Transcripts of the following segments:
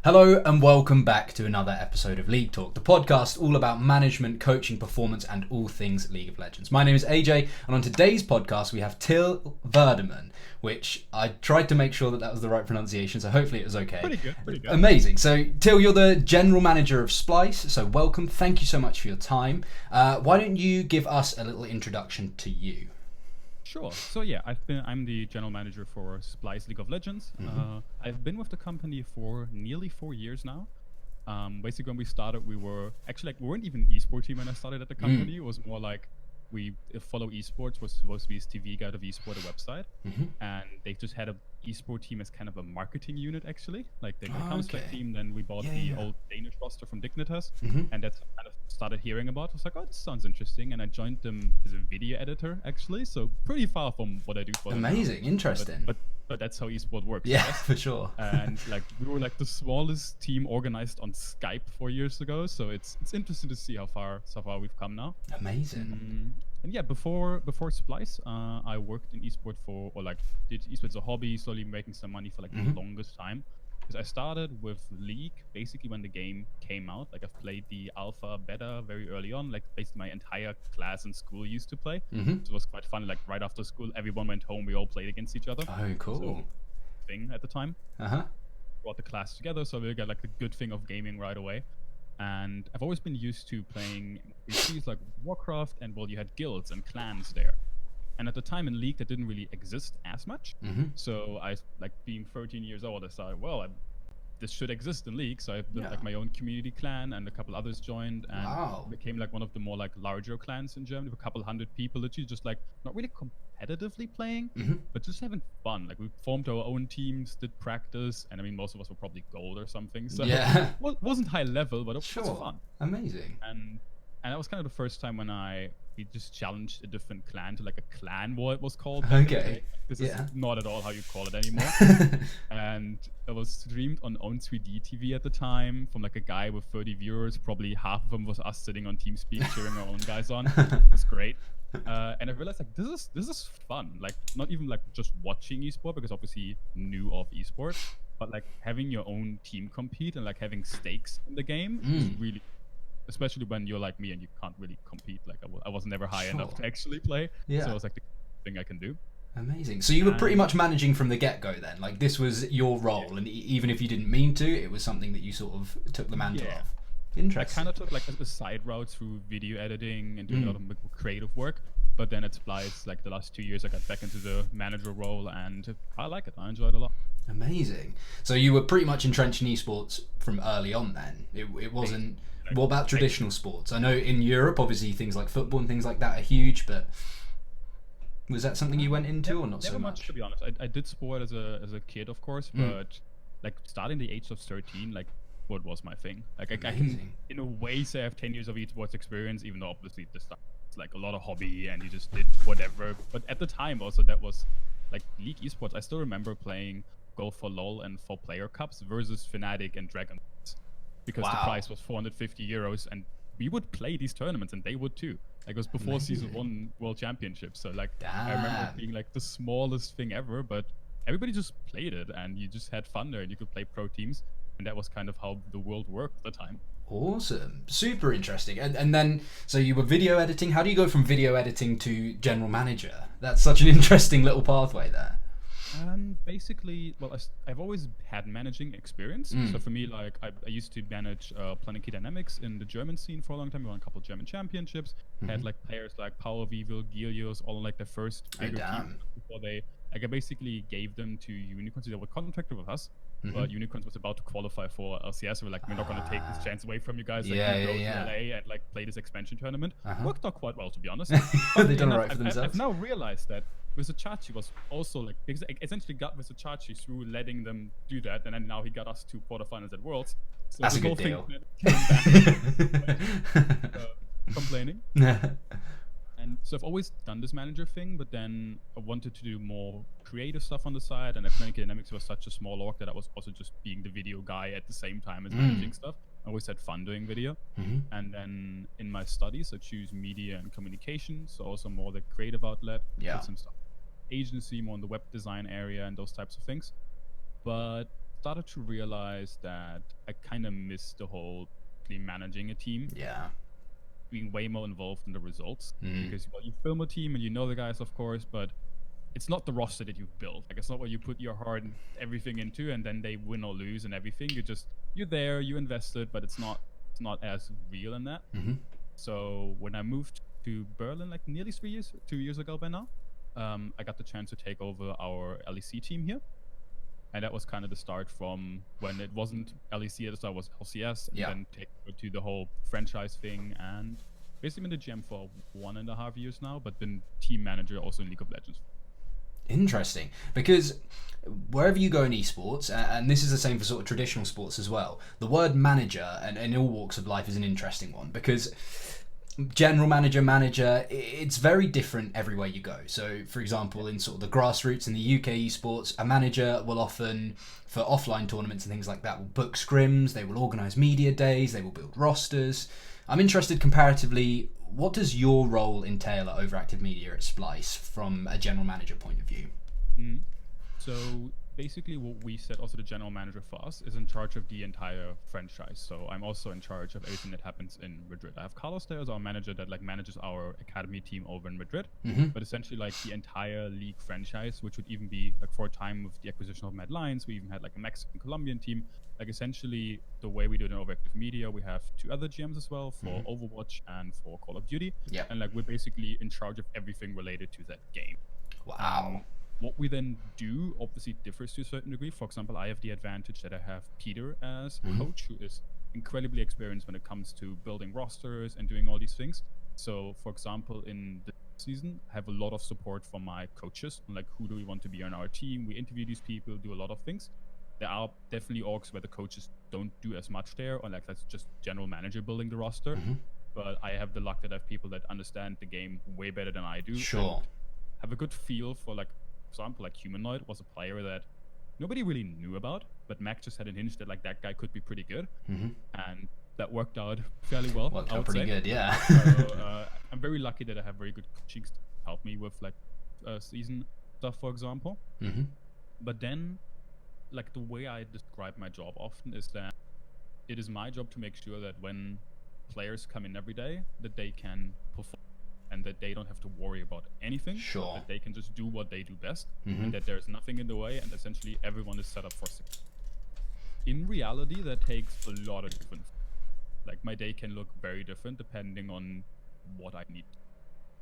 Hello and welcome back to another episode of League Talk, the podcast all about management, coaching, performance, and all things League of Legends. My name is AJ, and on today's podcast we have Till Werdermann, which I tried to make sure that was the right pronunciation, so hopefully it was okay. Pretty good. Amazing. So, Till, you're the general manager of Splyce, so welcome. Thank you so much for your time. Why don't you give us a little introduction to you? Sure. So yeah, I'm the general manager for Splyce League of Legends. I've been with the company for nearly 4 years now. Basically, when we started, we weren't even an esport team when I started at the company. It was more like we follow esports, was supposed to be TV Guide of Esport, a website, and they just had a esport team as kind of a marketing unit actually. Like they got a Counter-Strike team, then we bought the old Danish roster from Dignitas, and that's kind of started hearing about. I was like, oh, this sounds interesting, and I joined them as a video editor actually. So pretty far from what I do for them. Amazing, interesting. But that's how esport works. Yeah, right? for sure. And like we were like the smallest team organized on Skype 4 years ago, so it's interesting to see how far we've come now. Amazing. And yeah, before Splyce, I worked in esport did esport as a hobby, slowly making some money for like the longest time. Because I started with leaguE basically when the game came out. Like I've played the alpha, beta very early on. Like basically my entire class in school used to play. So it was quite fun. Like right after school, everyone went home. We all played against each other. Oh, cool. So, thing at the time. Brought the class together, so we got like the good thing of gaming right away. And I've always been used to playing RPGs like Warcraft, and well, you had guilds and clans there. And at the time in leaguE, that didn't really exist as much. So I, like being 13 years old, I thought, well, this should exist in leaguE. So I built like my own community clan, and a couple others joined, and became like one of the more like larger clans in Germany, with a couple hundred people, literally just like not really competitively playing, but just having fun. Like we formed our own teams, did practice, and I mean most of us were probably gold or something. So it wasn't high level, but it was fun. Amazing. And that was kind of the first time when we just challenged a different clan to like a clan war, it was called. Okay. This is not at all how you call it anymore. And it was streamed on Own3D TV at the time from like a guy with 30 viewers. Probably half of them was us sitting on TeamSpeak cheering our own guys on. It was great. And I realized like this is fun. Like not even like just watching esport, because obviously knew of esport, but like having your own team compete and like having stakes in the game is really, especially when you're like me and you can't really compete. Like I was never high enough to actually play. So it was like the thing I can do. Amazing. So you were pretty much managing from the get-go then? Like this was your role, and even if you didn't mean to, it was something that you sort of took the mantle of. Interesting. I kind of took like a side route through video editing and doing a lot of creative work. But then at Splyce, like the last 2 years, I got back into the manager role, and I like it. I enjoy it a lot. Amazing. So you were pretty much entrenched in esports from early on then? It wasn't... What about traditional sports? I know in Europe, obviously, things like football and things like that are huge, but was that something you went into or not so much? To be honest, I did sport as a kid, of course, but like starting the age of 13, like sport was my thing. Like I can, in a way, say I have 10 years of esports experience, even though obviously this stuff is like a lot of hobby and you just did whatever. But at the time, also that was like league esports. I still remember playing Go for LOL and for Player Cups versus Fnatic and Dragon. Because the price was 450 euros, and we would play these tournaments, and they would too. Like it was before Season 1 World Championship, so like I remember it being like the smallest thing ever, but everybody just played it, and you just had fun there, and you could play pro teams, and that was kind of how the world worked at the time. Awesome. Super interesting. And then, so you were video editing. How do you go from video editing to general manager? That's such an interesting little pathway there. Basically, well, I've always had managing experience. So for me, like I used to manage Planet Key Dynamics in the German scene for a long time. We won a couple of German championships. Had like players like Power Weevil, Gilios, all like their first bigger team before they. Like I basically gave them to Unicorns. They were contracted with us, but Unicorns was about to qualify for LCS. We're like, we're not going to take this chance away from you guys. Like, you go to LA and like play this expansion tournament. Worked out quite well, to be honest. They've done right for themselves. I've now realized that Visachachi was also like, because I essentially got Visachachi through letting them do that, and then now he got us to quarterfinals at Worlds. So that's a good deal. Complaining. And so I've always done this manager thing, but then I wanted to do more creative stuff on the side, and Planet Dynamics was such a small org that I was also just being the video guy at the same time as managing stuff. I always had fun doing video. And then in my studies, I choose media and communication, so also more the creative outlet. Did some stuff agency, more in the web design area and those types of things. But started to realize that I kind of missed the whole managing a team, Yeah. being way more involved in the results. Mm. Because you film a team and you know the guys, of course, but it's not the roster that you've built. Like, it's not what you put your heart and everything into, and then they win or lose and everything. You're there, you invested, but it's not as real in that. Mm-hmm. So when I moved to Berlin, like nearly 2 years ago by now, I got the chance to take over our LEC team here. And that was kind of the start from when it wasn't LEC at the start, it was LCS, and then take over to the whole franchise thing. And basically been the GM for 1.5 years now, but been team manager also in League of Legends. Interesting, because wherever you go in esports, and this is the same for sort of traditional sports as well, the word manager and in all walks of life is an interesting one, because general manager, it's very different everywhere you go. So, for example, in sort of the grassroots in the UK esports, a manager will often, for offline tournaments and things like that, will book scrims, they will organise media days, they will build rosters. I'm interested comparatively, what does your role entail at Overactive Media at Splyce from a general manager point of view? So basically what we said, also the general manager for us is in charge of the entire franchise. So I'm also in charge of everything that happens in Madrid. I have Carlos there as our manager that like manages our academy team over in Madrid, but essentially like the entire league franchise, which would even be like for a time with the acquisition of Mad Lions, we even had like a Mexican Colombian team. Like essentially the way we do it in Overactive Media, we have 2 other GMs as well for Overwatch and for Call of Duty. Yeah. And like we're basically in charge of everything related to that game. Wow. What we then do obviously differs to a certain degree. For example, I have the advantage that I have Peter as coach, who is incredibly experienced when it comes to building rosters and doing all these things. So, for example, in the season, I have a lot of support from my coaches on like who do we want to be on our team. We interview these people, do a lot of things. There are definitely orgs where the coaches don't do as much there, or like that's just general manager building the roster. But I have the luck that I have people that understand the game way better than I do. Sure. Have a good feel for like, for example, like Humanoid was a player that nobody really knew about, but Mac just had a hinge that like that guy could be pretty good, and that worked out fairly well. Worked out pretty good, yeah. So I'm very lucky that I have very good coaching to help me with like season stuff, for example. But then, like the way I describe my job often is that it is my job to make sure that when players come in every day, that they can perform and that they don't have to worry about anything. Sure. That they can just do what they do best, and that there's nothing in the way, and essentially everyone is set up for success. In reality, that takes a lot of different. Like my day can look very different depending on what I need.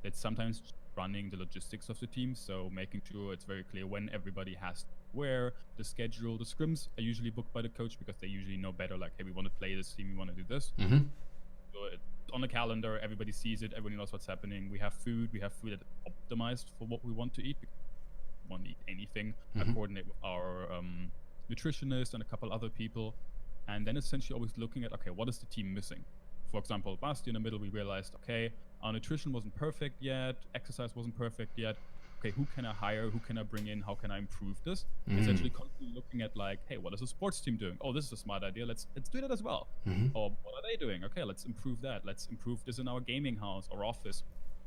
It's sometimes running the logistics of the team, so making sure it's very clear when everybody has to where, the schedule, the scrims are usually booked by the coach because they usually know better, like, hey, we want to play this team, we want to do this. So it's on the calendar, everybody sees it, everybody knows what's happening. We have food that's optimized for what we want to eat. We want to eat anything. I coordinate with our nutritionist and a couple other people, and then essentially always looking at, okay, what is the team missing? For example, last year in the middle, we realized, okay, our nutrition wasn't perfect yet, exercise wasn't perfect yet. Okay, who can I hire? Who can I bring in? How can I improve this? Essentially constantly looking at like, hey, what is a sports team doing? Oh, this is a smart idea. Let's do that as well. Or what are they doing? Okay, let's improve that. Let's improve this in our gaming house or office.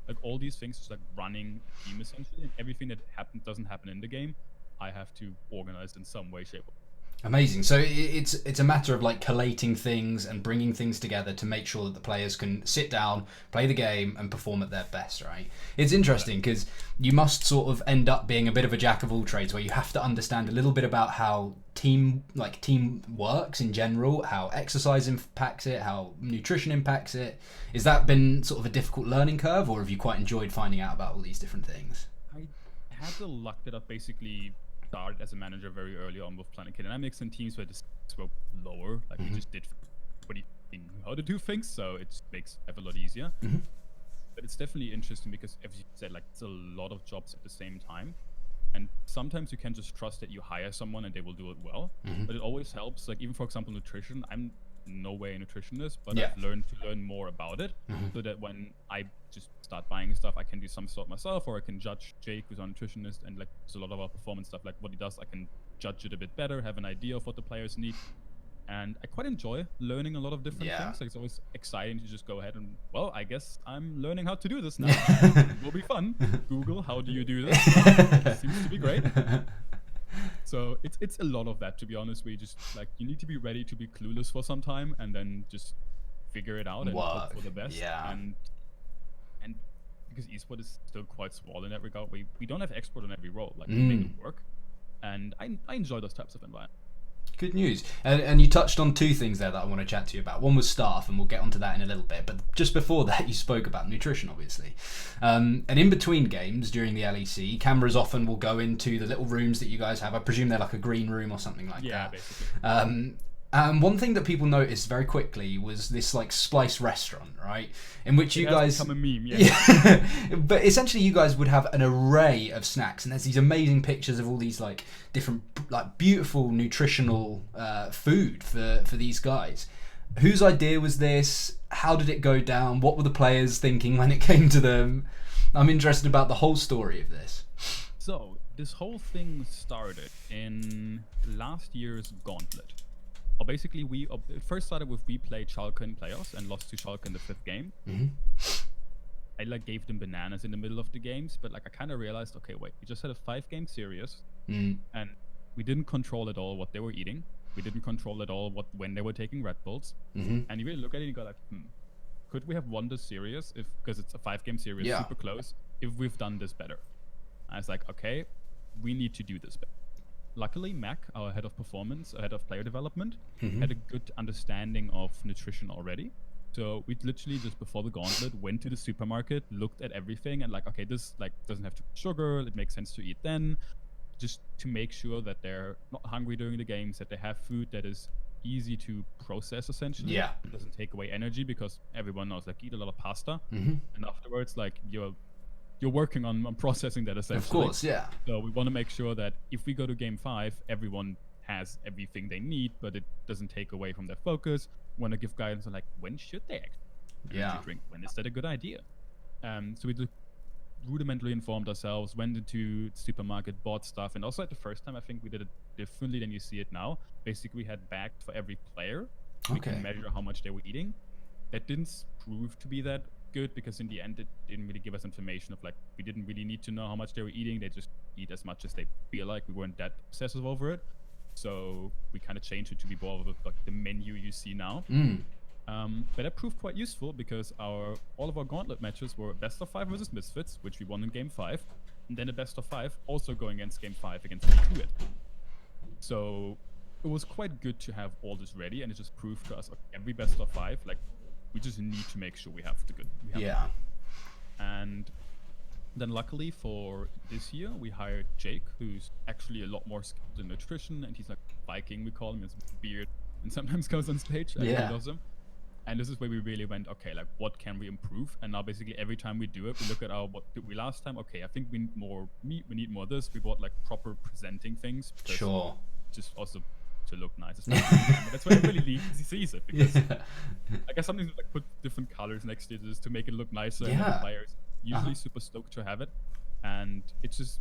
Like all these things, just like running a team essentially, and everything that doesn't happen in the game, I have to organize in some way, shape, or Amazing. So it's a matter of like collating things and bringing things together to make sure that the players can sit down, play the game, and perform at their best, right? It's interesting because you must sort of end up being a bit of a jack of all trades, where you have to understand a little bit about how team works in general, how exercise impacts it, how nutrition impacts it. Has that been sort of a difficult learning curve, or have you quite enjoyed finding out about all these different things? I had the luck that I've basically started as a manager very early on with Planet Dynamics and teams where the stakes were lower. Like we just did everybody knew how to do things, so it makes life a lot easier. But it's definitely interesting because, as you said, like it's a lot of jobs at the same time, and sometimes you can just trust that you hire someone and they will do it well. But it always helps. Like even for example, nutrition. I'm no way a nutritionist, but I've learned to learn more about it, so that when I just start buying stuff, I can do some sort myself, or I can judge Jake, who's our nutritionist, and like there's a lot of our performance stuff, like what he does, I can judge it a bit better, have an idea of what the players need, and I quite enjoy learning a lot of different things. Like it's always exciting to just go ahead and, well, I guess I'm learning how to do this now. It will be fun. Google, how do you do this? It seems to be great. So it's a lot of that, to be honest. We just like, you need to be ready to be clueless for some time and then just figure it out and hope for the best. Yeah. And because esport is still quite small in that regard, we don't have expert on every role. Like, we make it work, and I enjoy those types of environments. Good news. And you touched on two things there that I want to chat to you about. One was staff, and we'll get onto that in a little bit. But just before that, you spoke about nutrition, obviously. And in between games, during the LEC, cameras often will go into the little rooms that you guys have. I presume they're like a green room or something like that. Yeah, basically. And one thing that people noticed very quickly was this like Splyce restaurant, right? In which you guys become a meme, yeah. But essentially you guys would have an array of snacks, and there's these amazing pictures of all these like different like beautiful nutritional food for these guys. Whose idea was this? How did it go down? What were the players thinking when it came to them? I'm interested about the whole story of this. So this whole thing started in last year's Gauntlet. Or basically, it first started with we played Schalke in playoffs and lost to Schalke in the 5th game. I like gave them bananas in the middle of the games, but like I kind of realized, okay, wait, we just had a 5-game series, and we didn't control at all what they were eating. We didn't control at all when they were taking Red Bulls. And you really look at it and you go like, could we have won this series because it's a 5-game series, super close, if we've done this better? I was like, okay, we need to do this better. Luckily, Mac, our head of performance, head of player development, had a good understanding of nutrition already. So we literally just before the Gauntlet went to the supermarket, looked at everything, and like, okay, this like doesn't have too much sugar. It makes sense to eat then, just to make sure that they're not hungry during the games, that they have food that is easy to process essentially. Yeah, it doesn't take away energy because everyone knows like eat a lot of pasta, and afterwards like you're working on processing that essentially. Of course, yeah. So we want to make sure that if we go to game 5, everyone has everything they need, but it doesn't take away from their focus. We want to give guidance on like, when should they actually drink? When is that a good idea? So we rudimentally informed ourselves, went into the supermarket, bought stuff, and also at the first time, I think we did it differently than you see it now. Basically, we had bags for every player. We can measure how much they were eating. That didn't prove to be that good because in the end it didn't really give us information of like, we didn't really need to know how much they were eating. They just eat as much as they feel like. We weren't that obsessive over it, so we kind of changed it to be more of like the menu you see now. But that proved quite useful because all of our Gauntlet matches were best of 5 versus Misfits, which we won in game 5, and then a best of 5 also going against game 5 against Two. So it was quite good to have all this ready, and it just proved to us, okay, every best of 5, like, we just need to make sure we have the good. And then luckily for this year, we hired Jake, who's actually a lot more skilled in nutrition, and he's like Viking, we call him. His beard, and sometimes goes on stage. I really love him. And this is where we really went, okay, like what can we improve? And now basically every time we do it, we look at what did we last time? Okay, I think we need more meat. We need more of this. We bought like proper presenting things. Just also to look nice. That's why everybody sees it, because I guess something like put different colors next to this to make it look nicer. And the players usually super stoked to have it. And it's just,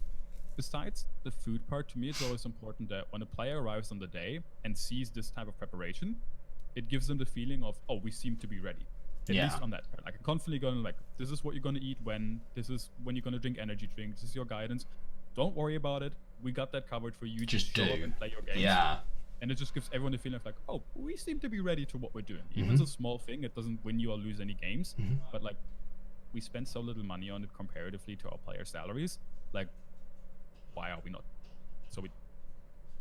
besides the food part, to me it's always important that when a player arrives on the day and sees this type of preparation, it gives them the feeling of, oh, we seem to be ready. At least on that part. Like, I'm constantly going like, this is what you're going to eat this is when you're going to drink energy drinks, this is your guidance. Don't worry about it. We got that covered for you. Just show up and play your games. And it just gives everyone the feeling of like, oh, we seem to be ready to what we're doing. Even if it's a small thing, it doesn't win you or lose any games. But like, we spend so little money on it comparatively to our player salaries. Like, why are we not? So we.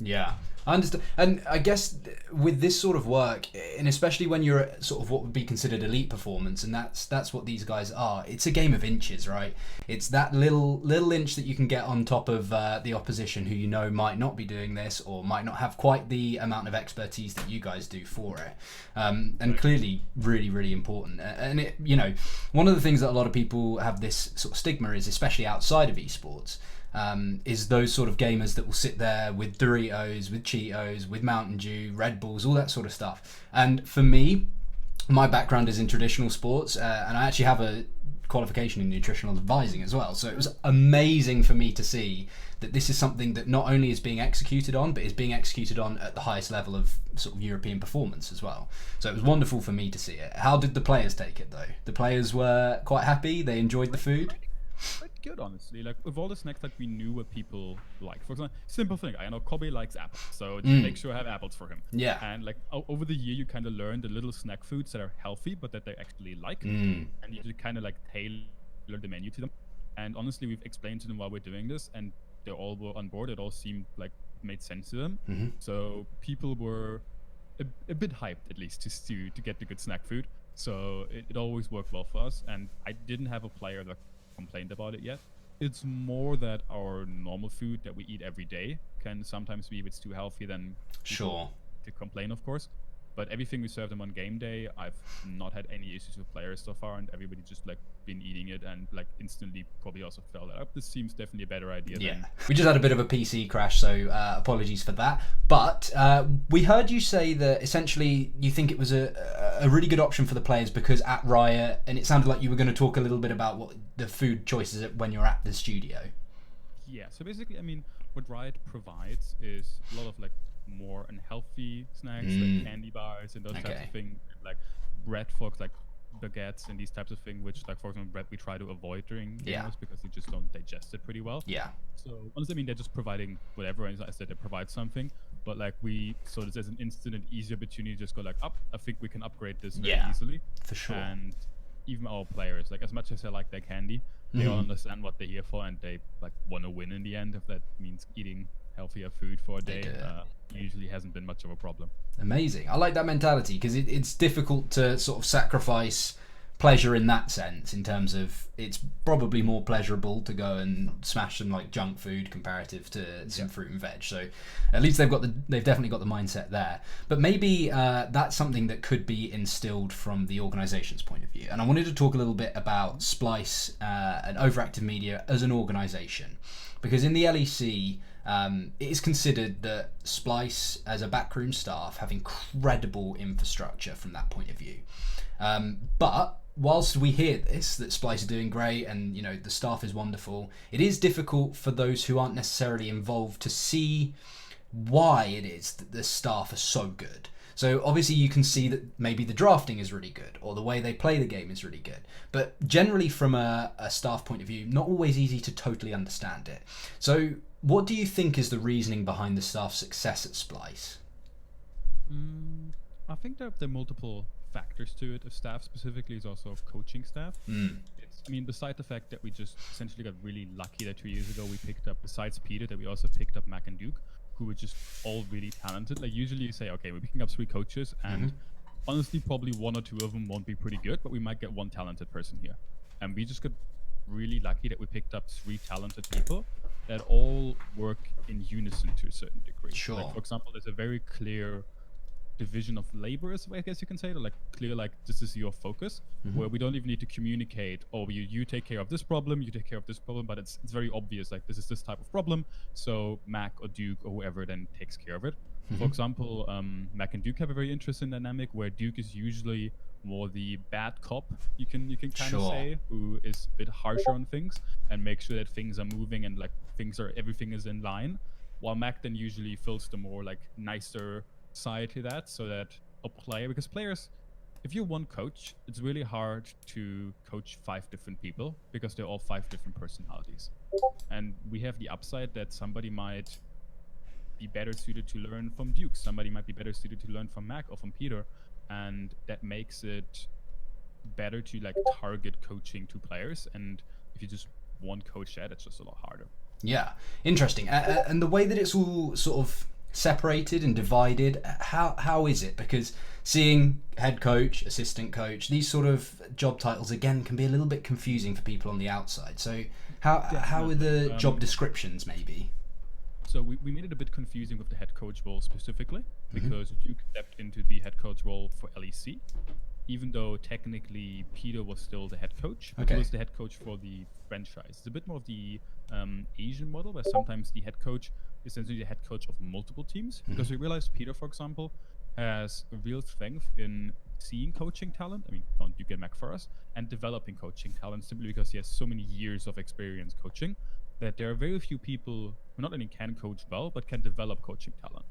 Yeah, I understand. And I guess with this sort of work, and especially when you're at sort of what would be considered elite performance, and that's what these guys are, it's a game of inches, right? It's that little inch that you can get on top of the opposition who you know might not be doing this or might not have quite the amount of expertise that you guys do for it. And clearly really, really important. And it, you know, one of the things that a lot of people have this sort of stigma is, especially outside of esports, is those sort of gamers that will sit there with Doritos, with Cheetos, with Mountain Dew, Red Bulls, all that sort of stuff. And for me, my background is in traditional sports, and I actually have a qualification in nutritional advising as well. So it was amazing for me to see that this is something that not only is being executed on, but is being executed on at the highest level of sort of European performance as well. So it was wonderful for me to see it. How did the players take it though? The players were quite happy? They enjoyed the food? Quite good, honestly. Like with all the snacks that we knew what people like. For example, simple thing. I know Kobe likes apples, so just make sure I have apples for him. Yeah. And like over the year, you kind of learn the little snack foods that are healthy, but that they actually like, Mm. and you just kind of like tailor the menu to them. And honestly, we've explained to them why we're doing this, and they all were on board. It all seemed like made sense to them. Mm-hmm. So people were a bit hyped, at least, to get the good snack food. So it always worked well for us. And I didn't have a player that complained about it yet. It's more that our normal food that we eat every day can sometimes be, if it's too healthy, then Sure. to complain, of course. But everything we serve them on game day, I've not had any issues with players so far, and everybody just like been eating it and like instantly probably also felt that up. This seems definitely a better idea. Yeah, we just had a bit of a PC crash, so apologies for that. But we heard you say that essentially you think it was a really good option for the players because at Riot, and it sounded like you were going to talk a little bit about what the food choices when you're at the studio. Yeah, so basically, I mean, what Riot provides is a lot of like more unhealthy snacks, like candy bars and those types of things, like bread forks, like baguettes and these types of things, which like for example bread we try to avoid during games because you just don't digest it pretty well. Yeah. So honestly, I mean, they're just providing whatever, and as I said, they provide something. But like so there's an instant and easy opportunity to just go like, I think we can upgrade this very easily. For sure. And even our players, like as much as I like their candy, they all understand what they're here for, and they like want to win in the end. If that means eating healthier food for a day, usually hasn't been much of a problem. Amazing. I like that mentality because it's difficult to sort of sacrifice pleasure in that sense, in terms of it's probably more pleasurable to go and smash some like junk food comparative to some fruit and veg. So at least they've definitely got the mindset there. But maybe that's something that could be instilled from the organization's point of view. And I wanted to talk a little bit about Splyce and Overactive Media as an organization, because in the LEC it is considered that Splyce as a backroom staff have incredible infrastructure from that point of view. But whilst we hear this, that Splyce are doing great and you know the staff is wonderful, it is difficult for those who aren't necessarily involved to see why it is that the staff are so good. So obviously you can see that maybe the drafting is really good or the way they play the game is really good. But generally from a staff point of view, not always easy to totally understand it. So what do you think is the reasoning behind the staff's success at Splyce? I think there are multiple factors to it. The staff specifically is also coaching staff. I mean, beside the fact that we just essentially got really lucky that 2 years ago we picked up, besides Peter, that we also picked up Mac and Duke, who were just all really talented. Like usually you say, okay, we're picking up 3 coaches, and honestly probably 1 or 2 of them won't be pretty good, but we might get 1 talented person here. And we just got really lucky that we picked up 3 talented people that all work in unison to a certain degree. Sure. Like, for example, there's a very clear division of labors, I guess you can say, like clear, like this is your focus, where we don't even need to communicate, oh, you take care of this problem, you take care of this problem, but it's very obvious, like this is this type of problem, so Mac or Duke or whoever then takes care of it. For example, Mac and Duke have a very interesting dynamic where Duke is usually more the bad cop, you can kind of say, who is a bit harsher on things and make sure that things are moving and like everything is in line, while Mac then usually fills the more like nicer side to that, so that a player, because players, if you're one coach, it's really hard to coach 5 different people because they're all 5 different personalities. And we have the upside that somebody might be better suited to learn from Duke, somebody might be better suited to learn from Mac or from Peter, and that makes it better to like target coaching to players. And if you just one coach that, it's just a lot harder. Yeah, interesting. And the way that it's all sort of separated and divided, how is it? Because seeing head coach, assistant coach, these sort of job titles again can be a little bit confusing for people on the outside. So how are the job descriptions maybe? So we made it a bit confusing with the head coach role specifically, because Duke stepped into the head coach role for LEC, even though technically Peter was still the head coach. He was the head coach for the franchise. It's a bit more of the Asian model, where sometimes the head coach is essentially the head coach of multiple teams, because we realized Peter, for example, has a real strength in seeing coaching talent. I mean, don't you get Mac for us, and developing coaching talent, simply because he has so many years of experience coaching that there are very few people who not only can coach well, but can develop coaching talent.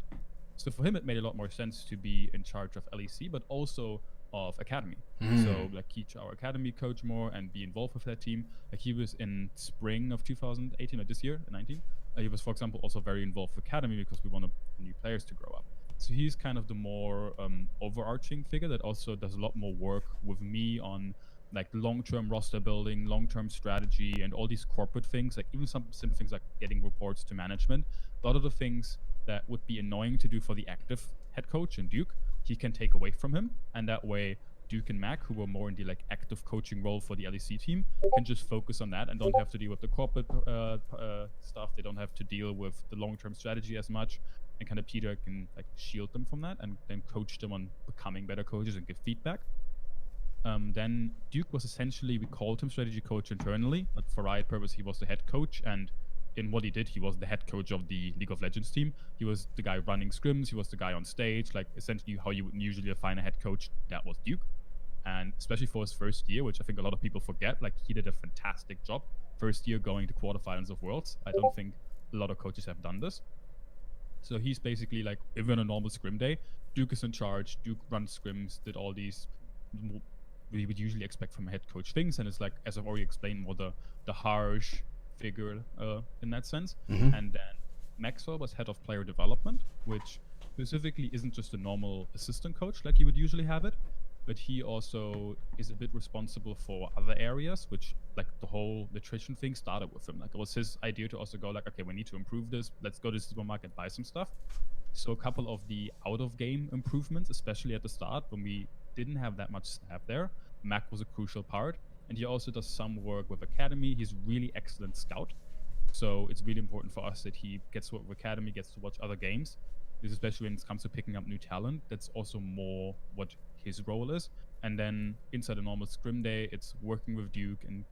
So for him, it made a lot more sense to be in charge of LEC, but also of academy. So like teach our academy, coach more, and be involved with that team. Like he was in spring of 2018 or this year, 19. He was, for example, also very involved with academy because we wanted new players to grow up. So he's kind of the more overarching figure that also does a lot more work with me on like long-term roster building, long-term strategy, and all these corporate things. Like even some simple things like getting reports to management. A lot of the things that would be annoying to do for the active head coach and dueQ, he can take away from him, and that way dueQ and Mac, who were more in the like active coaching role for the LEC team, can just focus on that and don't have to deal with the corporate stuff. They don't have to deal with the long-term strategy as much, and kind of Peter can like shield them from that and then coach them on becoming better coaches and give feedback. Then dueQ was essentially, we called him strategy coach internally, but for Riot purpose, he was the head coach, and in what he did, he was the head coach of the League of Legends team. He was the guy running scrims, he was the guy on stage, like essentially how you would usually define a head coach, that was dueQ. And especially for his first year, which I think a lot of people forget, like he did a fantastic job. First year going to quarterfinals of Worlds. I don't think a lot of coaches have done this. So he's basically like, even a normal scrim day, dueQ is in charge, dueQ runs scrims, did all these we would usually expect from a head coach things, and it's like, as I've already explained, more the harsh figure in that sense. And then Maxwell was head of player development, which specifically isn't just a normal assistant coach like you would usually have it, but he also is a bit responsible for other areas, which like the whole nutrition thing started with him. Like it was his idea to also go like, okay, we need to improve this. Let's go to the supermarket, buy some stuff. So a couple of the out of game improvements, especially at the start when we didn't have that much staff there, Mac was a crucial part. And he also does some work with Academy. He's really excellent scout. So it's really important for us that he gets to work with Academy, gets to watch other games. This, especially when it comes to picking up new talent, that's also more what his role is. And then inside a normal scrim day, it's working with dueQ and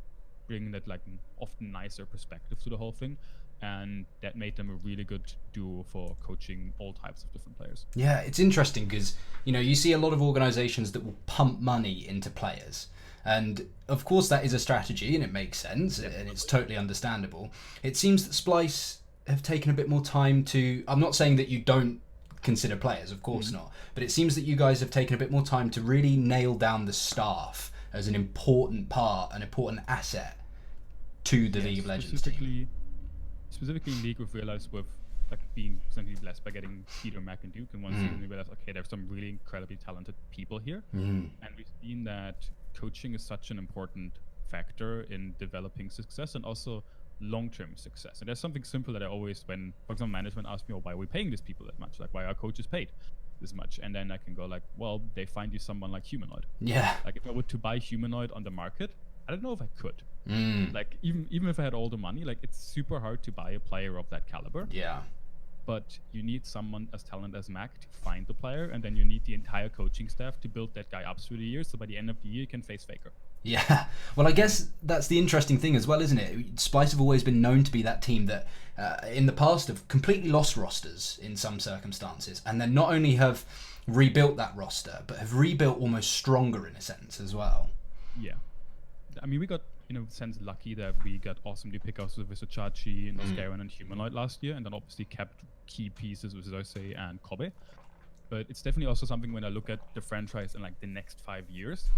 bringing that like often nicer perspective to the whole thing. And that made them a really good duo for coaching all types of different players. Yeah, it's interesting because, you know, you see a lot of organizations that will pump money into players. And of course that is a strategy and it makes sense and it's totally understandable. It seems that Splyce have taken a bit more time to, I'm not saying that you don't consider players, of course not, but it seems that you guys have taken a bit more time to really nail down the staff as an important part, an important asset to the League of Legends team. Specifically in League, we've realized with like being essentially blessed by getting Peter, Mac, and dueQ, and once we realized, okay, there's some really incredibly talented people here, and we've seen that coaching is such an important factor in developing success and also long-term success. And there's something simple that I always, when, for example, management asks me, oh, why are we paying these people that much? Like, why are coaches paid this much? And then I can go like, well, they find you someone like Humanoid. Yeah. Like if I were to buy Humanoid on the market, I don't know if I could. Like even if I had all the money, like it's super hard to buy a player of that caliber. Yeah. But you need someone as talented as Mac to find the player, and then you need the entire coaching staff to build that guy up through the years, so by the end of the year you can face Faker. Yeah, well, I guess that's the interesting thing as well, isn't it? Splyce have always been known to be that team that in the past have completely lost rosters in some circumstances, and then not only have rebuilt that roster, but have rebuilt almost stronger in a sense as well. Yeah. I mean, we got, in a sense, lucky that we got awesome new pickups with Visachachi and Oscaran and Humanoid last year, and then obviously kept key pieces with Zeusei and Kobe. But it's definitely also something when I look at the franchise in like the next 5 years,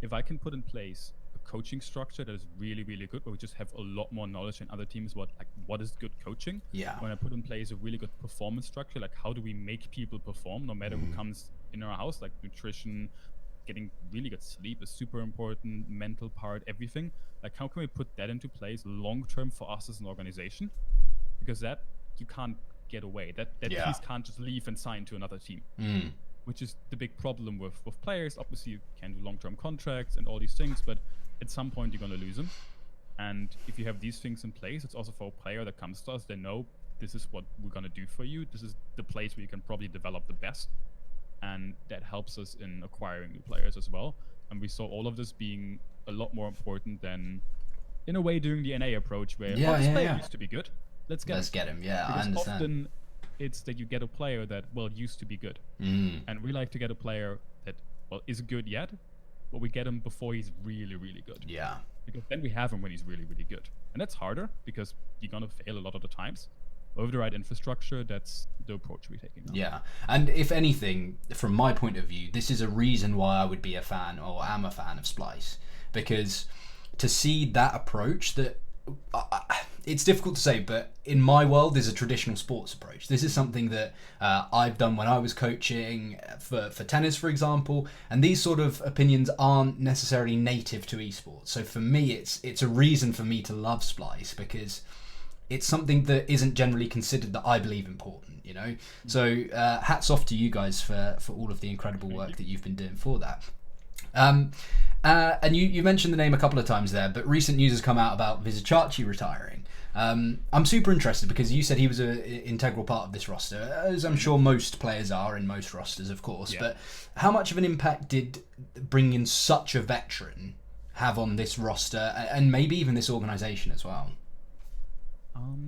if I can put in place a coaching structure that is really, really good, where we just have a lot more knowledge than other teams what is good coaching. Yeah. When I put in place a really good performance structure, like how do we make people perform no matter who comes in our house, like nutrition, getting really good sleep is super important, mental part, everything. Like how can we put that into place long term for us as an organization? Because that you can't get away. That piece can't just leave and sign to another team. Which is the big problem with players. Obviously you can do long-term contracts and all these things, but at some point you're going to lose them. And if you have these things in place, it's also for a player that comes to us, they know this is what we're going to do for you. This is the place where you can probably develop the best. And that helps us in acquiring new players as well. And we saw all of this being a lot more important than, in a way, doing the NA approach where this player used to be good. Let's get him. Yeah, because I understand. Often it's that you get a player that, well, used to be good. And we like to get a player that, well, isn't good yet, but we get him before he's really, really good. Yeah. Because then we have him when he's really, really good. And that's harder because you're going to fail a lot of the times. with the right infrastructure, that's the approach we're taking now. Yeah, and if anything, from my point of view, this is a reason why I would be a fan, or am a fan of Splyce, because to see that approach, that it's difficult to say, but in my world, there's a traditional sports approach. This is something that I've done when I was coaching for tennis, for example, and these sort of opinions aren't necessarily native to esports. So for me, it's a reason for me to love Splyce, because it's something that isn't generally considered that I believe important, you know? So hats off to you guys for all of the incredible work that you've been doing for that. And you mentioned the name a couple of times there, but recent news has come out about Vizicachi retiring. I'm super interested because you said he was an integral part of this roster, as I'm sure most players are in most rosters, of course. Yeah. But how much of an impact did bringing in such a veteran have on this roster and maybe even this organization as well?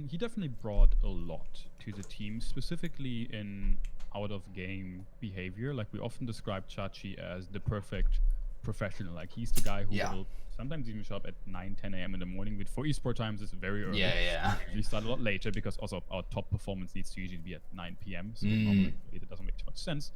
He definitely brought a lot to the team, specifically in out-of-game behavior. Like, we often describe Chachi as the perfect professional. Like, he's the guy who will sometimes even show up at 9-10 a.m. in the morning. But for esport times, it's very early. We start a lot later because also our top performance needs to usually be at 9 p.m. So normally it doesn't make too much sense.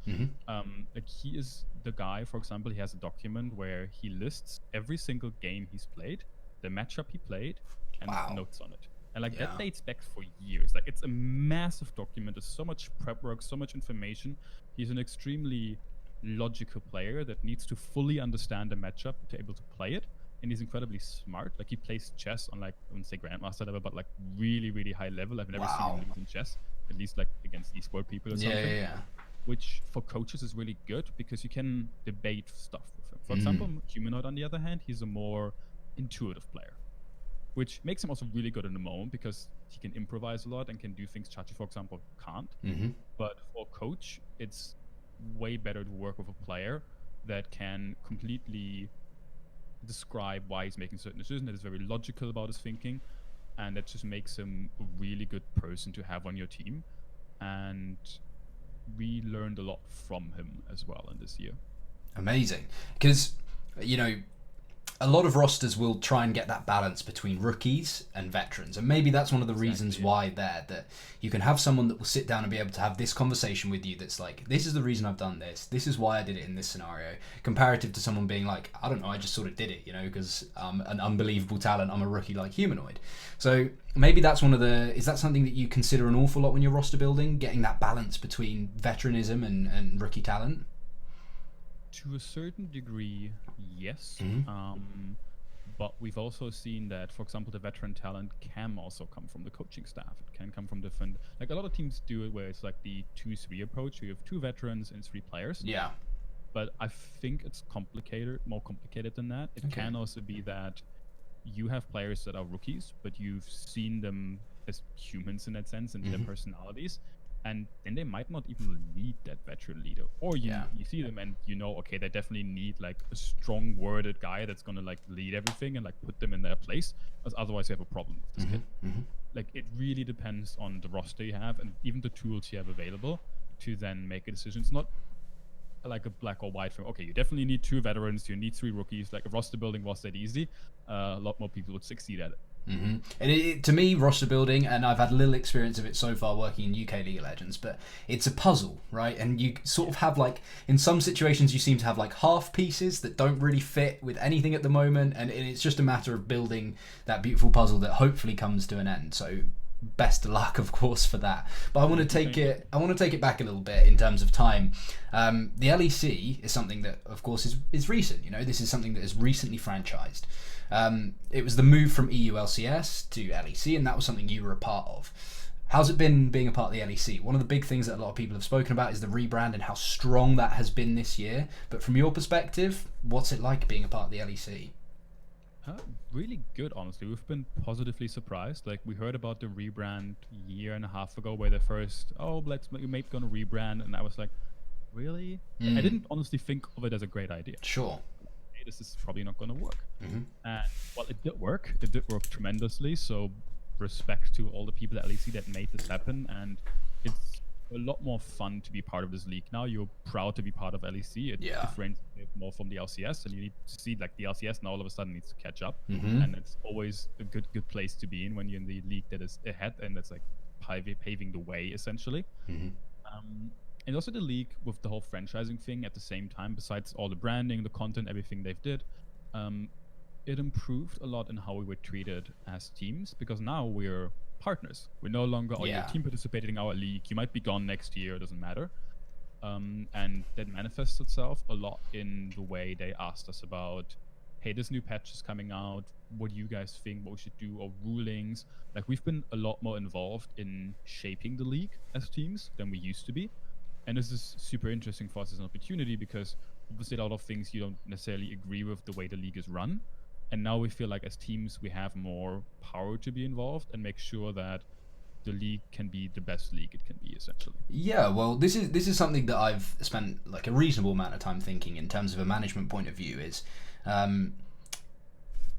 Like, he is the guy, for example, he has a document where he lists every single game he's played, the matchup he played, and notes on it. And like that dates back for years. Like, it's a massive document. There's so much prep work, so much information. He's an extremely logical player that needs to fully understand the matchup to be able to play it. And he's incredibly smart. Like, he plays chess on, like, I wouldn't say grandmaster level, but like really, really high level. I've never seen him lose in chess, at least like against esport people or something. Which for coaches is really good because you can debate stuff with him. For example, Humanoid, on the other hand, he's a more intuitive player, which makes him also really good in the moment because he can improvise a lot and can do things Chachi, for example, can't. But for a coach, it's way better to work with a player that can completely describe why he's making certain decisions, that is very logical about his thinking, and that just makes him a really good person to have on your team. And we learned a lot from him as well in this year. Amazing. Because, you know, a lot of rosters will try and get that balance between rookies and veterans, and maybe that's one of the reasons why that you can have someone that will sit down and be able to have this conversation with you that's like, this is the reason I've done this is why I did it in this scenario, comparative to someone being like, I don't know, I just sort of did it, you know, because I'm an unbelievable talent, I'm a rookie like Humanoid. So maybe that's is that something that you consider an awful lot when you're roster building, getting that balance between veteranism and rookie talent? To a certain degree, yes. But we've also seen that, for example, the veteran talent can also come from the coaching staff. It can come from different, like a lot of teams do it where it's like the 2-3 approach. You have 2 veterans and 3 players. Yeah. But I think it's more complicated than that. It can also be that you have players that are rookies, but you've seen them as humans in that sense and their personalities. And then they might not even need that veteran leader. Or you see them and you know, okay, they definitely need like a strong worded guy that's going to like lead everything and like put them in their place. Because otherwise you have a problem with this kid. Like, it really depends on the roster you have and even the tools you have available to then make a decision. It's not like a black or white thing. Okay, you definitely need 2 veterans, you need 3 rookies. Like, if roster building was that easy, a lot more people would succeed at it. And to me, roster building, and I've had little experience of it so far working in UK League of Legends, but it's a puzzle, right? And you sort of have like, in some situations you seem to have like half pieces that don't really fit with anything at the moment, and it's just a matter of building that beautiful puzzle that hopefully comes to an end. So best of luck, of course, for that. But I want to take it back a little bit in terms of time. The LEC is something that, of course, is recent. You know, this is something that is recently franchised. It was the move from EU LCS to LEC, and that was something you were a part of. How's it been being a part of the LEC? One of the big things that a lot of people have spoken about is the rebrand and how strong that has been this year. But from your perspective, what's it like being a part of the LEC? Really good, honestly. We've been positively surprised. Like, we heard about the rebrand a year and a half ago where they first, we maybe gonna rebrand, and I was like, really? I didn't honestly think of it as a great idea. Sure. Hey, this is probably not gonna work. And well, it did work. It did work tremendously. So respect to all the people at LEC that made this happen, and it's a lot more fun to be part of this league now. You're proud to be part of LEC. It differentiates more from the LCS, and you need to see like the LCS now all of a sudden needs to catch up, and it's always a good place to be in when you're in the league that is ahead, and it's like paving the way essentially. Mm-hmm. And also the league with the whole franchising thing at the same time, besides all the branding, the content, everything they've did, it improved a lot in how we were treated as teams, because now we're partners. We're no longer, oh, you're a team participating in our league, you might be gone next year, it doesn't matter. And that manifests itself a lot in the way they asked us about, hey, this new patch is coming out, what do you guys think, what we should do, or rulings. Like, we've been a lot more involved in shaping the league as teams than we used to be. And this is super interesting for us as an opportunity, because obviously a lot of things you don't necessarily agree with the way the league is run. And now we feel like as teams we have more power to be involved and make sure that the league can be the best league it can be, essentially. Yeah, well, this is something that I've spent like a reasonable amount of time thinking in terms of a management point of view. Is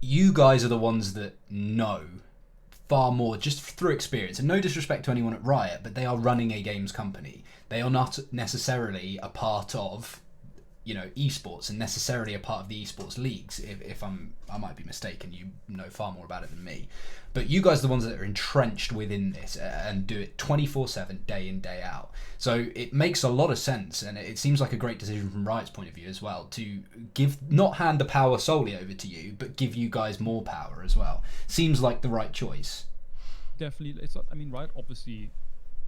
you guys are the ones that know far more, just through experience, and no disrespect to anyone at Riot, but they are running a games company. They are not necessarily a part of, you know, esports and necessarily a part of the esports leagues. If I might be mistaken, you know far more about it than me. But you guys are the ones that are entrenched within this and do it 24/7, day in, day out. So it makes a lot of sense, and it seems like a great decision from Riot's point of view as well, to not hand the power solely over to you, but give you guys more power as well. Seems like the right choice. Definitely. It's not, I mean, Riot obviously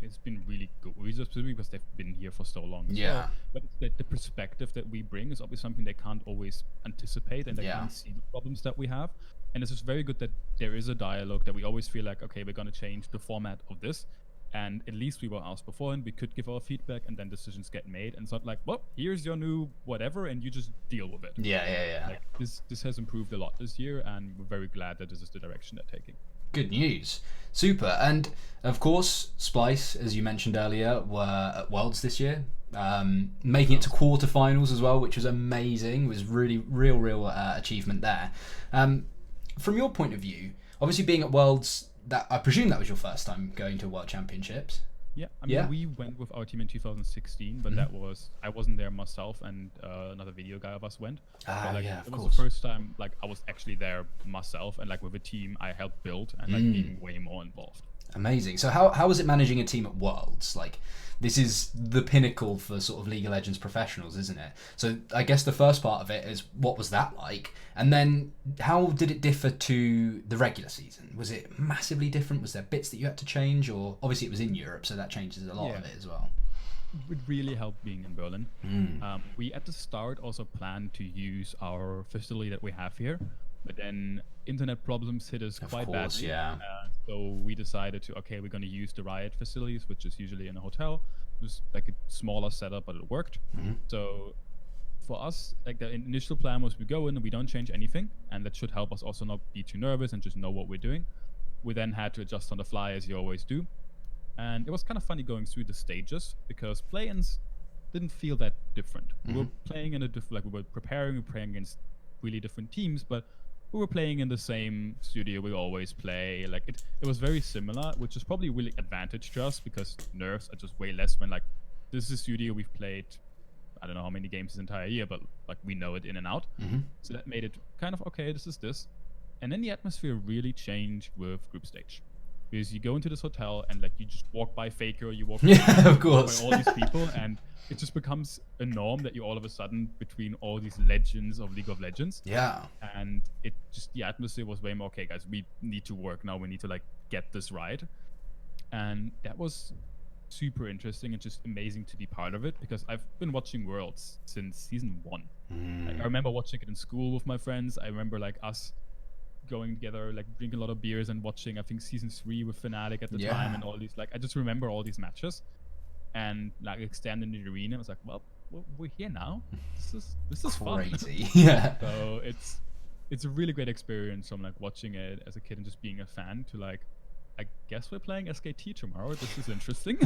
it's been really good because they've been here for so long as well. But it's the perspective that we bring is obviously something they can't always anticipate, and they can't see the problems that we have. And it's just very good that there is a dialogue, that we always feel like, okay, we're going to change the format of this, and at least we were asked before and we could give our feedback, and then decisions get made, and it's not like, well, here's your new whatever and you just deal with it. Like, this has improved a lot this year, and we're very glad that this is the direction they're taking. Good news. Super. And of course, Splyce, as you mentioned earlier, were at Worlds this year, making it to quarterfinals as well, which was amazing. It was really real achievement there. From your point of view, obviously being at Worlds, that I presume that was your first time going to World Championships. Yeah, I mean, we went with our team in 2016, but that was, I wasn't there myself, and another video guy of us went. It was the first time, like, I was actually there myself, and like with a team I helped build, and like being way more involved. Amazing. So how was it managing a team at Worlds? Like, this is the pinnacle for sort of League of Legends professionals, isn't it? So I guess the first part of it is, what was that like? And then how did it differ to the regular season? Was it massively different? Was there bits that you had to change? Or obviously it was in Europe, so that changes a lot of it as well. It really helped being in Berlin. We at the start also planned to use our facility that we have here, but then internet problems hit us quite badly. So we decided to, okay, we're going to use the Riot facilities, which is usually in a hotel. It was like a smaller setup, but it worked. So for us, like, the initial plan was we go in and we don't change anything, and that should help us also not be too nervous and just know what we're doing. We then had to adjust on the fly, as you always do. And it was kind of funny going through the stages, because play-ins didn't feel that different. We were playing in a different, like, we were playing against really different teams, but we were playing in the same studio we always play. Like, it was very similar, which is probably really advantage to us, because nerfs are just way less when, like, this is a studio we've played, I don't know how many games this entire year, but like, we know it in and out. So that made it kind of, okay, this is this. And then the atmosphere really changed with group stage, because you go into this hotel and like, you just walk by Faker, you walk by, of course, by all these people, and it just becomes a norm that you all of a sudden between all these legends of League of Legends. And it just, the atmosphere was way more, okay, guys, we need to work now. We need to like get this right. And that was super interesting and just amazing to be part of it, because I've been watching Worlds since season 1. Like, I remember watching it in school with my friends. I remember like us going together, like drinking a lot of beers and watching, I think, season 3 with Fnatic at the time, and all these, like, I just remember all these matches. And like, standing in the arena, I was like, well, we're here now. This is crazy. Fun. So it's a really great experience from like watching it as a kid and just being a fan to like, I guess we're playing SKT tomorrow. This is interesting.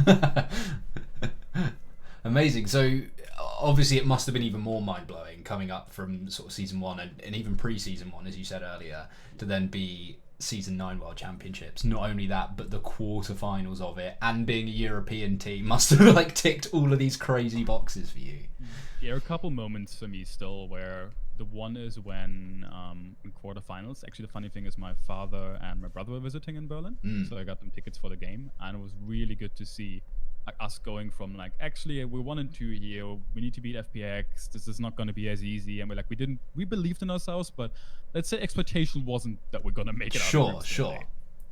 Amazing. So obviously it must have been even more mind-blowing coming up from sort of season 1 and even pre-season 1, as you said earlier, to then be season 9 World Championships. Not only that, but the quarterfinals of it, and being a European team must have like ticked all of these crazy boxes for you. There are a couple moments for me still where The one is when in quarterfinals. Actually, the funny thing is my father and my brother were visiting in Berlin, so I got them tickets for the game, and it was really good to see us going from like, actually we're 1-2 here, we need to beat FPX, this is not going to be as easy, and we believed in ourselves, but let's say expectation wasn't that we're going to make it out. Sure.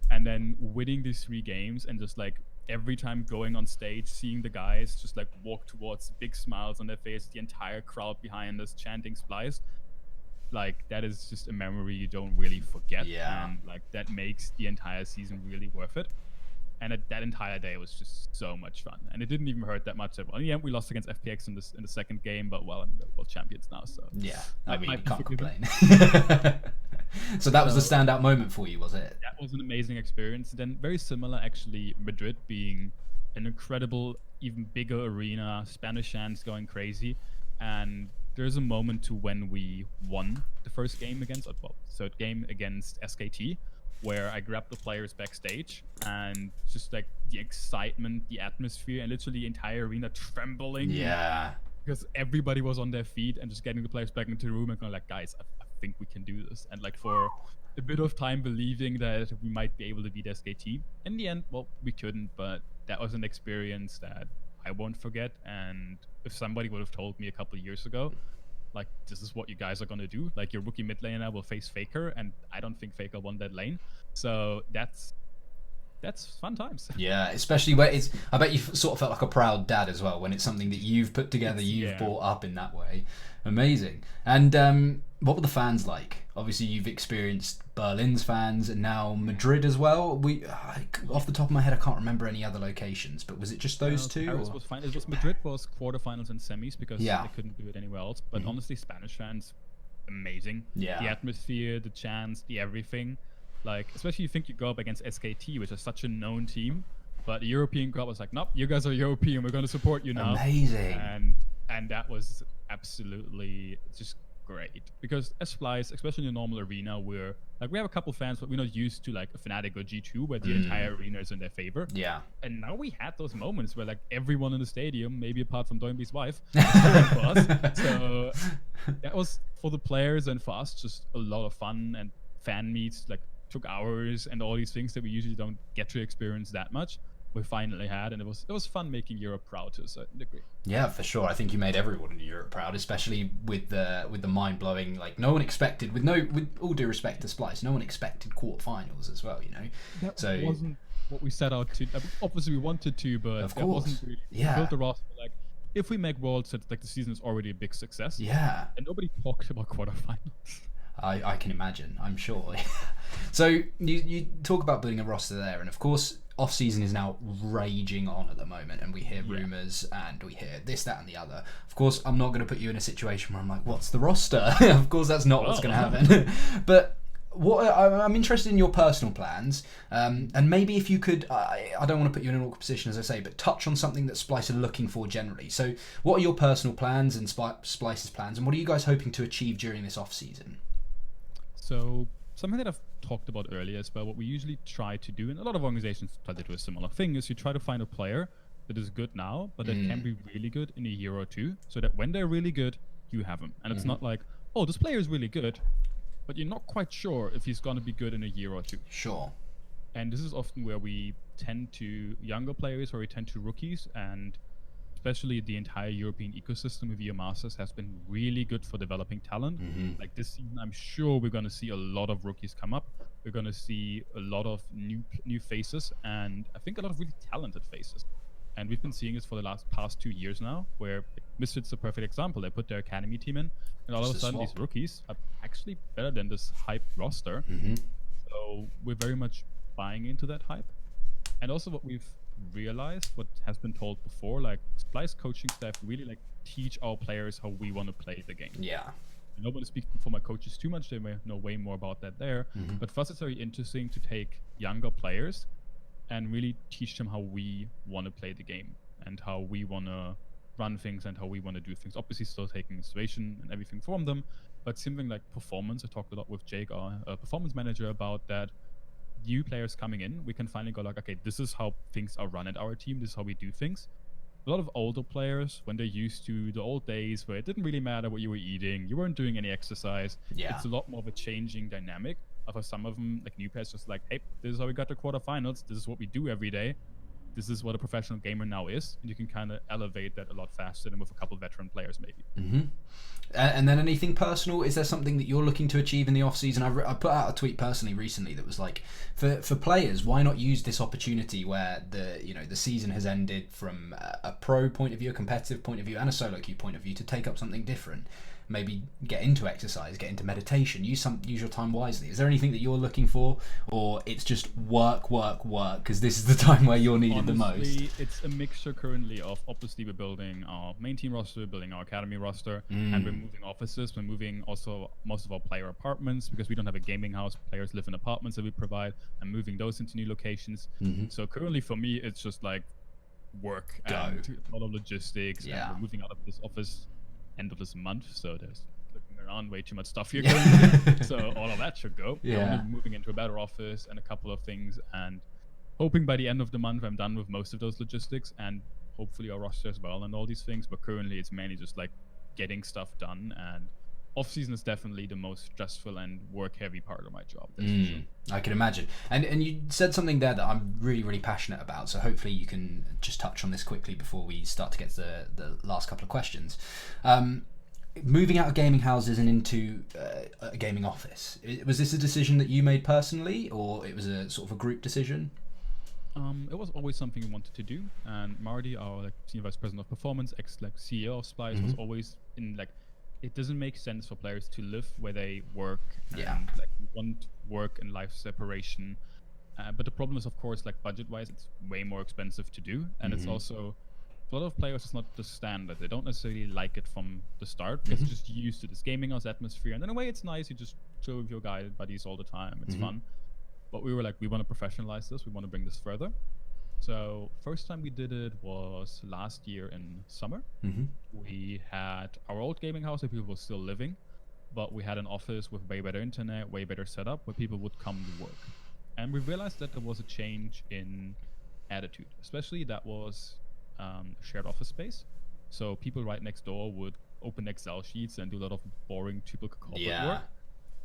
And then winning these 3 games and just like every time going on stage, seeing the guys just like walk towards, big smiles on their face, the entire crowd behind us chanting Splyce, like that is just a memory you don't really forget. And like that makes the entire season really worth it. And that entire day was just so much fun, and it didn't even hurt that much. In the end, we lost against FPX in the second game, but well, I'm the world champions now, so yeah, I mean, you can't complain. So that was the standout moment for you, was it? That was an amazing experience. Then very similar, actually, Madrid being an incredible, even bigger arena, Spanish fans going crazy, and there's a moment to when we won the first game against, well, third game against SKT, where I grabbed the players backstage and just like the excitement, the atmosphere, and literally the entire arena trembling. Yeah. Because everybody was on their feet and just getting the players back into the room and going like, guys, I think we can do this. And like for a bit of time believing that we might be able to beat SKT. In the end, well, we couldn't, but that was an experience that I won't forget. And if somebody would have told me a couple of years ago, like, this is what you guys are going to do, like your rookie mid laner will face Faker, and I don't think Faker won that lane, so that's fun times. Yeah, especially where it's, I bet you sort of felt like a proud dad as well when it's something that you've put together, you've brought up in that way. Amazing. And what were the fans like? Obviously you've experienced Berlin's fans and now Madrid as well. Off the top of my head, I can't remember any other locations, but was it just those two? Paris was fine. It was Madrid was quarterfinals and semis because they couldn't do it anywhere else. But honestly, Spanish fans, amazing. Yeah. The atmosphere, the chants, the everything. Like, especially you think you go up against SKT, which is such a known team, but the European crowd was like, nope, you guys are European, we're going to support you now. Amazing. And that was absolutely just great, because as Splyce, especially in the normal arena, we have a couple fans, but we're not used to like a Fnatic or G2 where the entire arena is in their favor. Yeah. And now we had those moments where like everyone in the stadium, maybe apart from Doinby's wife, for us. So that was for the players and for us just a lot of fun, and fan meets like took hours and all these things that we usually don't get to experience that much. We finally had, and it was fun making Europe proud to a certain degree. Yeah, for sure. I think you made everyone in Europe proud, especially with the mind blowing, like no one expected, with all due respect to Splyce, no one expected quarterfinals as well, you know. That wasn't what we set out to. Obviously we wanted to, but of that course. Wasn't really, we built the roster like, if we make Worlds, like the season is already a big success. Yeah. And nobody talked about quarterfinals. I can imagine, I'm sure. So you talk about building a roster there, and of course off season is now raging on at the moment, and we hear rumors and we hear this, that, and the other. Of course, I'm not going to put you in a situation where I'm like, what's the roster? Of course, that's not what's going to happen. But I'm interested in your personal plans, and maybe if you could, I don't want to put you in an awkward position, as I say, but touch on something that Splyce are looking for generally. So what are your personal plans and Splyce's plans, and what are you guys hoping to achieve during this off season? So something that I've talked about earlier is about what we usually try to do, and a lot of organizations try to do a similar thing, is you try to find a player that is good now, but that can be really good in a year or two, so that when they're really good, you have them. And it's not like, oh, this player is really good, but you're not quite sure if he's going to be good in a year or two. Sure. And this is often where we tend to younger players, or we tend to rookies, and especially the entire European ecosystem of EO Masters has been really good for developing talent. Like this season, I'm sure we're going to see a lot of rookies come up. We're going to see a lot of new faces, and I think a lot of really talented faces. And we've been seeing this for the past 2 years now, where Misfit's a perfect example. They put their academy team in, and all of a sudden these rookies are actually better than this hype roster. So we're very much buying into that hype. And also what we've realized, what has been told before, like Splyce coaching staff really like teach our players how we want to play the game. Yeah. I don't want to speak for my coaches too much, they may know way more about that there, but for us it's very interesting to take younger players and really teach them how we want to play the game and how we want to run things and how we want to do things. Obviously still taking inspiration and everything from them, but something like performance, I talked a lot with Jake, our performance manager, about that. New players coming in, we can finally go like, okay, this is how things are run at our team, this is how we do things, a lot of older players, when they're used to the old days where it didn't really matter what you were eating, you weren't doing any exercise. Yeah. It's a lot more of a changing dynamic. For some of them, like new players, just like, hey, this is how we got to quarterfinals. This is what we do every day. This is what a professional gamer now is, and you can kind of elevate that a lot faster than with a couple veteran players, maybe. Mm-hmm. And then anything personal? Is there something that you're looking to achieve in the off season? I put out a tweet personally recently that was like, for players, why not use this opportunity where the season has ended from a pro point of view, a competitive point of view, and a solo queue point of view to take up something different. Maybe get into exercise, get into meditation, use your time wisely. Is there anything that you're looking for, or it's just work, because this is the time where you're needed the most? It's a mixture currently of, obviously, we're building our main team roster, we're building our academy roster, and we're moving offices. We're moving also most of our player apartments, because we don't have a gaming house. Players live in apartments that we provide, and moving those into new locations. So currently for me, it's just like work and a lot of logistics. And we're moving out of this office end of this month, so there's looking around way too much stuff here going. So all of that should go. We're moving into a better office and a couple of things, and hoping by the end of the month I'm done with most of those logistics, and hopefully our roster as well and all these things. But currently it's mainly just like getting stuff done, and off season is definitely the most stressful and work heavy part of my job. That's for sure. I can imagine. And you said something there that I'm really, really passionate about, so hopefully you can just touch on this quickly before we start to get to the last couple of questions. Moving out of gaming houses and into a gaming office, was this a decision that you made personally, or it was a sort of a group decision? It was always something we wanted to do, and Marty, our senior vice president of performance, CEO of Splyce, was always in it doesn't make sense for players to live where they work, and we want work and life separation. But the problem is, of course, budget-wise, it's way more expensive to do, and it's also, for a lot of players, it's not the standard. They don't necessarily like it from the start because they're just used to this gaming house atmosphere, and in a way, it's nice. You just chill with your buddies all the time. It's fun. But we were like, we want to professionalize this. We want to bring this further. So first time we did it was last year in summer. We had our old gaming house where people were still living, but we had an office with way better internet, way better setup where people would come to work. And we realized that there was a change in attitude, especially that was a shared office space. So people right next door would open Excel sheets and do a lot of boring typical corporate work.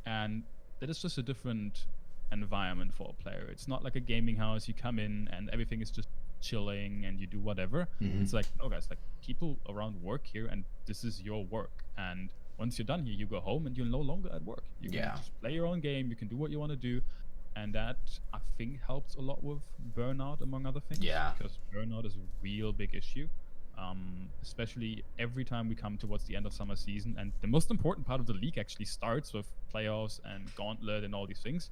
And that is just a different environment for a player. It's not like a gaming house. You come in and everything is just chilling and you do whatever. It's like, no guys, people around work here, and this is your work. And once you're done here, you go home and you're no longer at work. You can just play your own game. You can do what you want to do. And that, I think, helps a lot with burnout, among other things. Because burnout is a real big issue. Especially every time we come towards the end of summer season. And the most important part of the league actually starts with playoffs and gauntlet and all these things.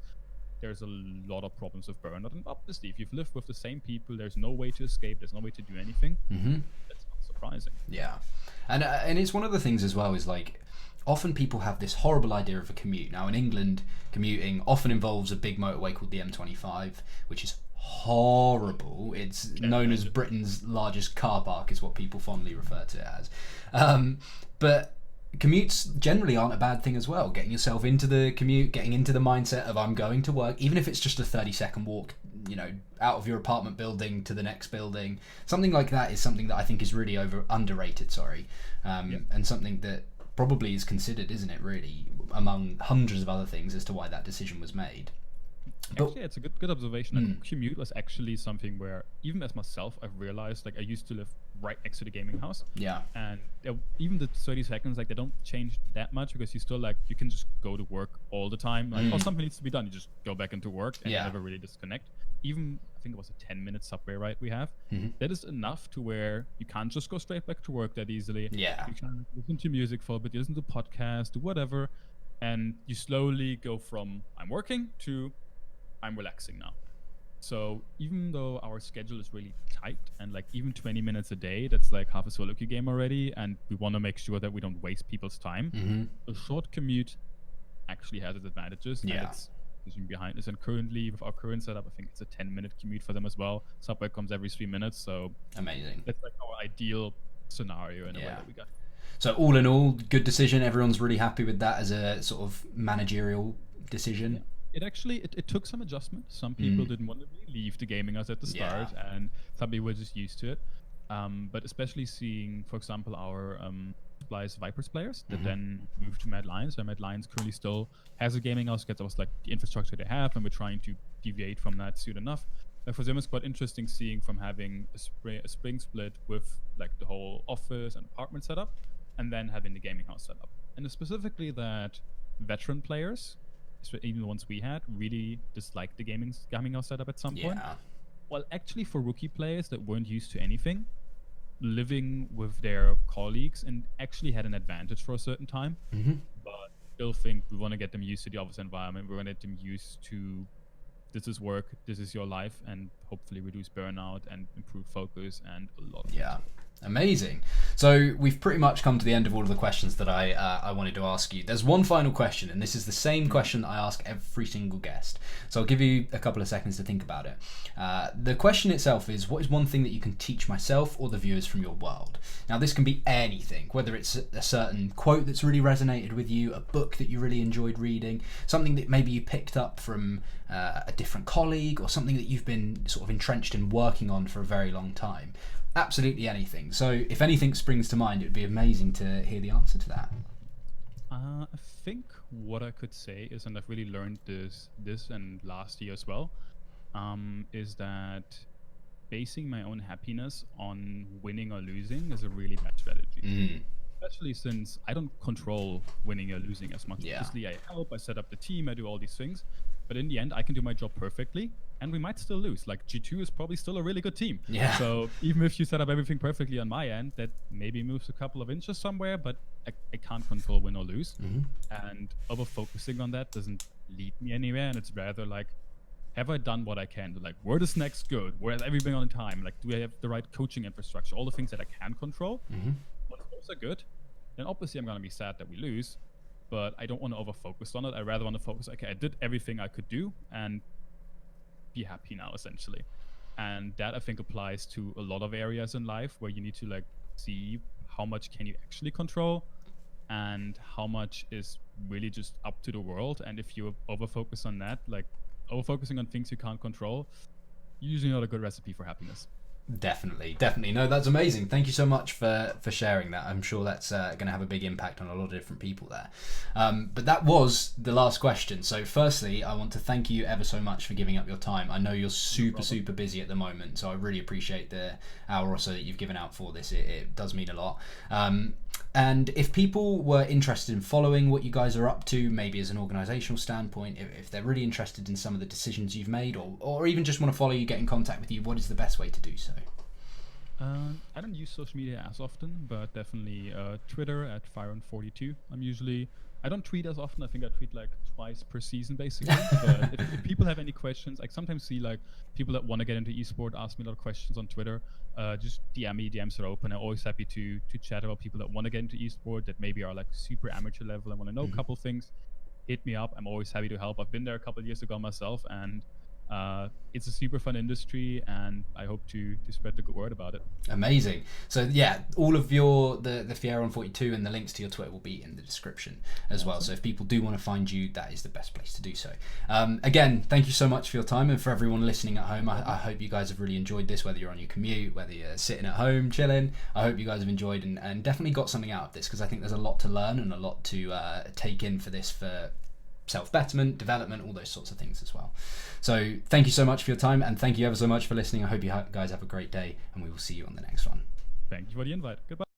There's a lot of problems with burnout. And obviously, if you've lived with the same people, there's no way to escape. There's no way to do anything. That's not surprising. Yeah. And it's one of the things as well is often people have this horrible idea of a commute. Now in England, commuting often involves a big motorway called the M25, which is horrible. It's known as Britain's largest car park, is what people fondly refer to it as. But commutes generally aren't a bad thing as well. Getting yourself into the commute, getting into the mindset of I'm going to work, even if it's just a 30-second walk, out of your apartment building to the next building. Something like that is something that I think is really underrated, and something that probably is considered, isn't it, really, among hundreds of other things as to why that decision was made. Actually, it's a good observation. Commute was actually something where, even as myself, I've realized, I used to live right next to the gaming house. And even the 30 seconds, they don't change that much, because you still, you can just go to work all the time. Something needs to be done. You just go back into work and you never really disconnect. Even, I think it was a 10-minute subway ride we have. That is enough to where you can't just go straight back to work that easily. You can listen to music for a bit, you listen to podcasts, do whatever. And you slowly go from I'm working to I'm relaxing now. So even though our schedule is really tight, and even 20 minutes a day, that's half a solo queue game already, and we want to make sure that we don't waste people's time, a short commute actually has its advantages. And it's behind this, and currently with our current setup, I think it's a 10-minute commute for them as well. Subway comes every 3 minutes, so amazing. That's our ideal scenario in a way that we got. So all in all, good decision. Everyone's really happy with that as a sort of managerial decision. It actually it took some adjustment. Some people didn't want to leave the gaming house at the start, and some people were just used to it. But especially seeing, for example, our Splyce Vipers players that then moved to Mad Lions. So Mad Lions currently still has a gaming house, gets us like the infrastructure they have, and we're trying to deviate from that soon enough. But for them, it's quite interesting seeing from having a spring split with like the whole office and apartment setup, and then having the gaming house set up. And specifically that veteran players, even the ones we had, really disliked the gaming house setup at some point. Well, actually, for rookie players that weren't used to anything, living with their colleagues and actually had an advantage for a certain time. But still think we want to get them used to the office environment. We want to get them used to this is work, this is your life, and hopefully reduce burnout and improve focus and a lot of things. Amazing. So we've pretty much come to the end of all of the questions that I wanted to ask you. There's one final question, and this is the same question that I ask every single guest. So I'll give you a couple of seconds to think about it. The question itself is, what is one thing that you can teach myself or the viewers from your world? Now, this can be anything, whether it's a certain quote that's really resonated with you, a book that you really enjoyed reading, something that maybe you picked up from a different colleague, or something that you've been sort of entrenched in working on for a very long time. Absolutely anything. So if anything springs to mind, it would be amazing to hear the answer to that. I think what I could say is, and I've really learned this and last year as well, is that basing my own happiness on winning or losing is a really bad strategy. Especially since I don't control winning or losing as much. Obviously, I help, I set up the team, I do all these things. But in the end, I can do my job perfectly, and we might still lose. Like, G2 is probably still a really good team. So even if you set up everything perfectly on my end, that maybe moves a couple of inches somewhere, but I can't control win or lose. And over-focusing on that doesn't lead me anywhere, and it's rather like, have I done what I can? Like, where does next good? Where is everything on time? Like, do I have the right coaching infrastructure? All the things that I can control. Once those are good, then obviously I'm going to be sad that we lose. But I don't want to over-focus on it. I rather want to focus, okay, I did everything I could do and be happy now, essentially. And that, I think, applies to a lot of areas in life where you need to like see how much can you actually control and how much is really just up to the world. And if you over-focus on that, like over-focusing on things you can't control, usually not a good recipe for happiness. Definitely. No, that's amazing. Thank you so much for sharing that. I'm sure that's going to have a big impact on a lot of different people there. But that was the last question. So firstly, I want to thank you ever so much for giving up your time. I know you're super busy at the moment, so I really appreciate the hour or so that you've given out for this. It does mean a lot. And if people were interested in following what you guys are up to, maybe as an organizational standpoint, if they're really interested in some of the decisions you've made, or even just want to follow you, get in contact with you, what is the best way to do so? I don't use social media as often, but definitely Twitter at Firon42. I don't tweet as often. I think I tweet like twice per season, basically. But if people have any questions, I sometimes see like people that want to get into esport ask me a lot of questions on Twitter. Just DM me. DMs are open. I'm always happy to chat about people that want to get into esport that maybe are like super amateur level and want to know a couple things. Hit me up. I'm always happy to help. I've been there a couple of years ago myself, and it's a super fun industry, and I hope to spread the good word about it. Amazing. So yeah, all of the Firon42 and the links to your Twitter will be in the description as well. So if people do want to find you, that is the best place to do so. Again, thank you so much for your time, and for everyone listening at home, I hope you guys have really enjoyed this, whether you're on your commute, whether you're sitting at home chilling. I hope you guys have enjoyed and definitely got something out of this, because I think there's a lot to learn and a lot to take in for this, for self-betterment, development, all those sorts of things as well. So thank you so much for your time, and thank you ever so much for listening. I hope you guys have a great day, and we will see you on the next one. Thank you for the invite. Goodbye.